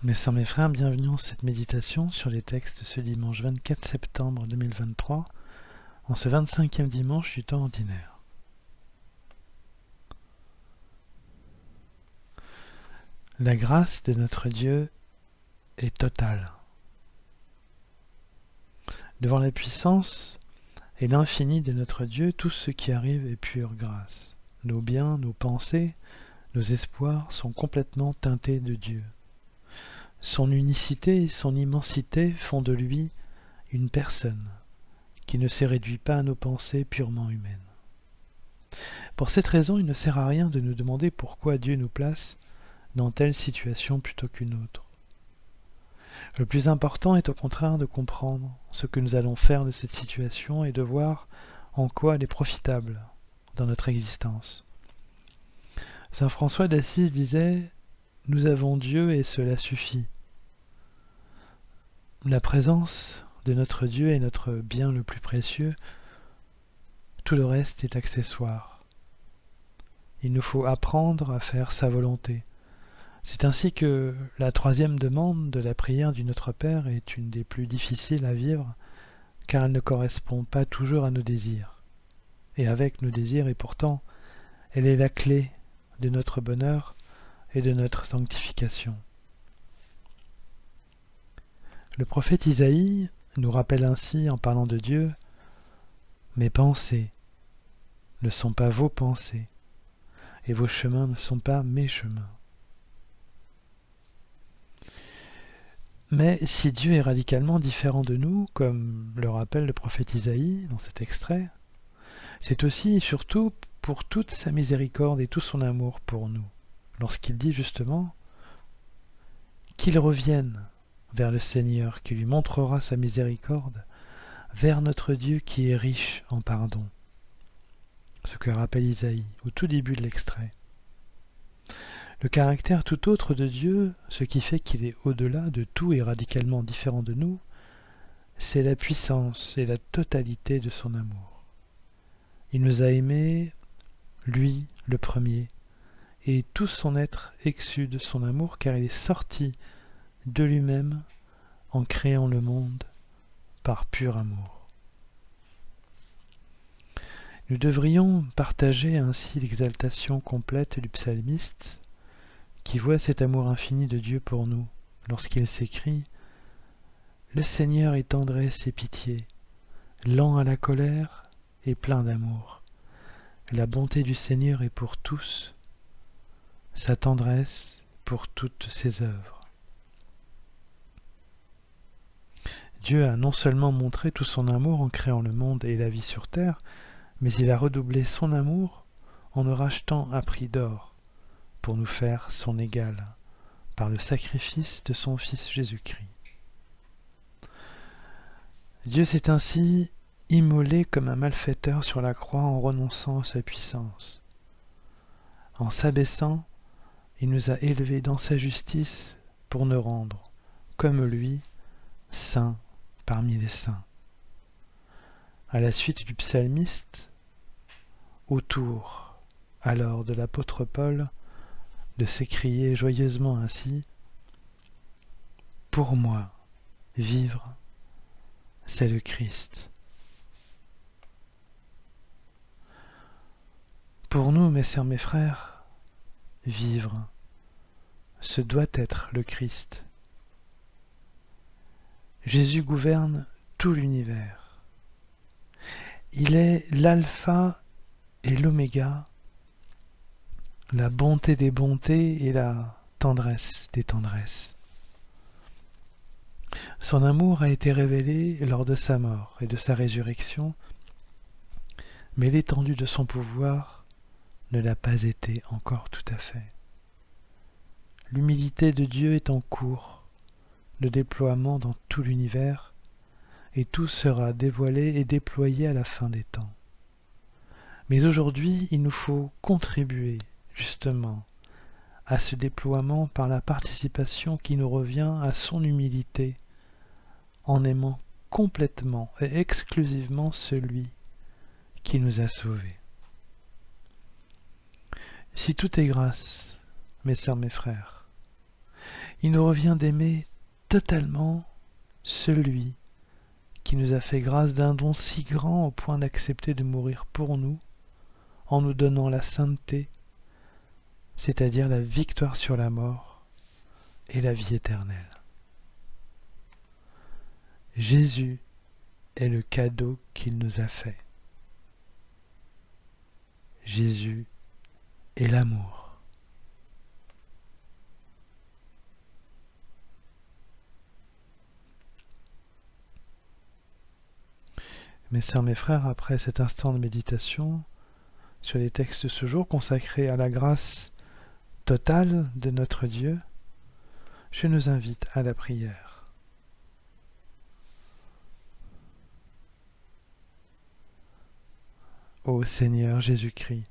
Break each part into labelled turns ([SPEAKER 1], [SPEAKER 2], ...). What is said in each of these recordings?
[SPEAKER 1] Mes sœurs, mes frères, bienvenue en cette méditation sur les textes de ce dimanche 24 septembre 2023, en ce 25e dimanche du temps ordinaire. La grâce de notre Dieu est totale. Devant la puissance et l'infini de notre Dieu, tout ce qui arrive est pure grâce. Nos biens, nos pensées, nos espoirs sont complètement teintés de Dieu. Son unicité et son immensité font de lui une personne qui ne se réduit pas à nos pensées purement humaines. Pour cette raison, il ne sert à rien de nous demander pourquoi Dieu nous place dans telle situation plutôt qu'une autre. Le plus important est au contraire de comprendre ce que nous allons faire de cette situation et de voir en quoi elle est profitable dans notre existence. Saint François d'Assise disait « Nous avons Dieu et cela suffit ». La présence de notre Dieu est notre bien le plus précieux, tout le reste est accessoire. Il nous faut apprendre à faire sa volonté. C'est ainsi que la troisième demande de la prière du Notre Père est une des plus difficiles à vivre, car elle ne correspond pas toujours à nos désirs. Et avec nos désirs, et pourtant, elle est la clé de notre bonheur et de notre sanctification. Le prophète Isaïe nous rappelle ainsi, en parlant de Dieu, « Mes pensées ne sont pas vos pensées, et vos chemins ne sont pas mes chemins. » Mais si Dieu est radicalement différent de nous, comme le rappelle le prophète Isaïe dans cet extrait, c'est aussi et surtout pour toute sa miséricorde et tout son amour pour nous, lorsqu'il dit justement qu'il revienne vers le Seigneur qui lui montrera sa miséricorde, vers notre Dieu qui est riche en pardon. Ce que rappelle Isaïe au tout début de l'extrait. Le caractère tout autre de Dieu, ce qui fait qu'il est au-delà de tout et radicalement différent de nous, c'est la puissance et la totalité de son amour. Il nous a aimés, lui le premier, et tout son être exsude son amour car il est sorti de lui-même en créant le monde par pur amour. Nous devrions partager ainsi l'exaltation complète du psalmiste qui voit cet amour infini de Dieu pour nous, lorsqu'il s'écrie « Le Seigneur est tendresse et pitié, lent à la colère et plein d'amour. La bonté du Seigneur est pour tous, sa tendresse pour toutes ses œuvres. » Dieu a non seulement montré tout son amour en créant le monde et la vie sur terre, mais il a redoublé son amour en nous rachetant à prix d'or, pour nous faire son égal, par le sacrifice de son Fils Jésus-Christ. Dieu s'est ainsi immolé comme un malfaiteur sur la croix en renonçant à sa puissance. En s'abaissant, il nous a élevés dans sa justice pour nous rendre, comme lui, saints parmi les saints. À la suite du psalmiste, au tour alors de l'apôtre Paul, de s'écrier joyeusement ainsi « Pour moi, vivre, c'est le Christ. » Pour nous, mes sœurs, mes frères, vivre, ce doit être le Christ. Jésus gouverne tout l'univers. Il est l'alpha et l'oméga, la bonté des bontés et la tendresse des tendresses. Son amour a été révélé lors de sa mort et de sa résurrection, mais l'étendue de son pouvoir ne l'a pas été encore tout à fait. L'humilité de Dieu est en cours de déploiement dans tout l'univers, et tout sera dévoilé et déployé à la fin des temps. Mais aujourd'hui, il nous faut contribuer justement à ce déploiement par la participation qui nous revient à son humilité, en aimant complètement et exclusivement celui qui nous a sauvés. Si tout est grâce, mes sœurs, mes frères, il nous revient d'aimer totalement celui qui nous a fait grâce d'un don si grand au point d'accepter de mourir pour nous en nous donnant la sainteté, c'est-à-dire la victoire sur la mort et la vie éternelle. Jésus est le cadeau qu'il nous a fait. Jésus est l'amour. Mes sœurs, mes frères, après cet instant de méditation sur les textes de ce jour consacrés à la grâce totale de notre Dieu, je nous invite à la prière. Ô Seigneur Jésus-Christ,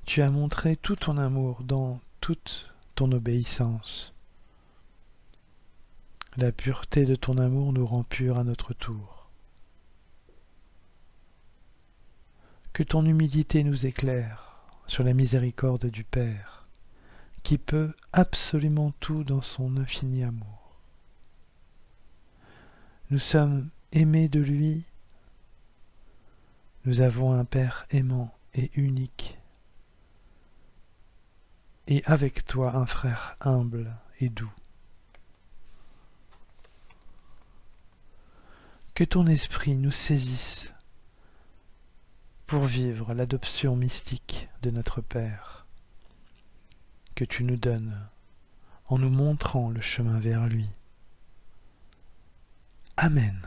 [SPEAKER 1] tu as montré tout ton amour dans toute ton obéissance. La pureté de ton amour nous rend purs à notre tour. Que ton humilité nous éclaire sur la miséricorde du Père, qui peut absolument tout dans son infini amour. Nous sommes aimés de lui, nous avons un Père aimant et unique, et avec toi un frère humble et doux. Que ton esprit nous saisisse pour vivre l'adoption mystique de notre Père, que tu nous donnes en nous montrant le chemin vers lui. Amen.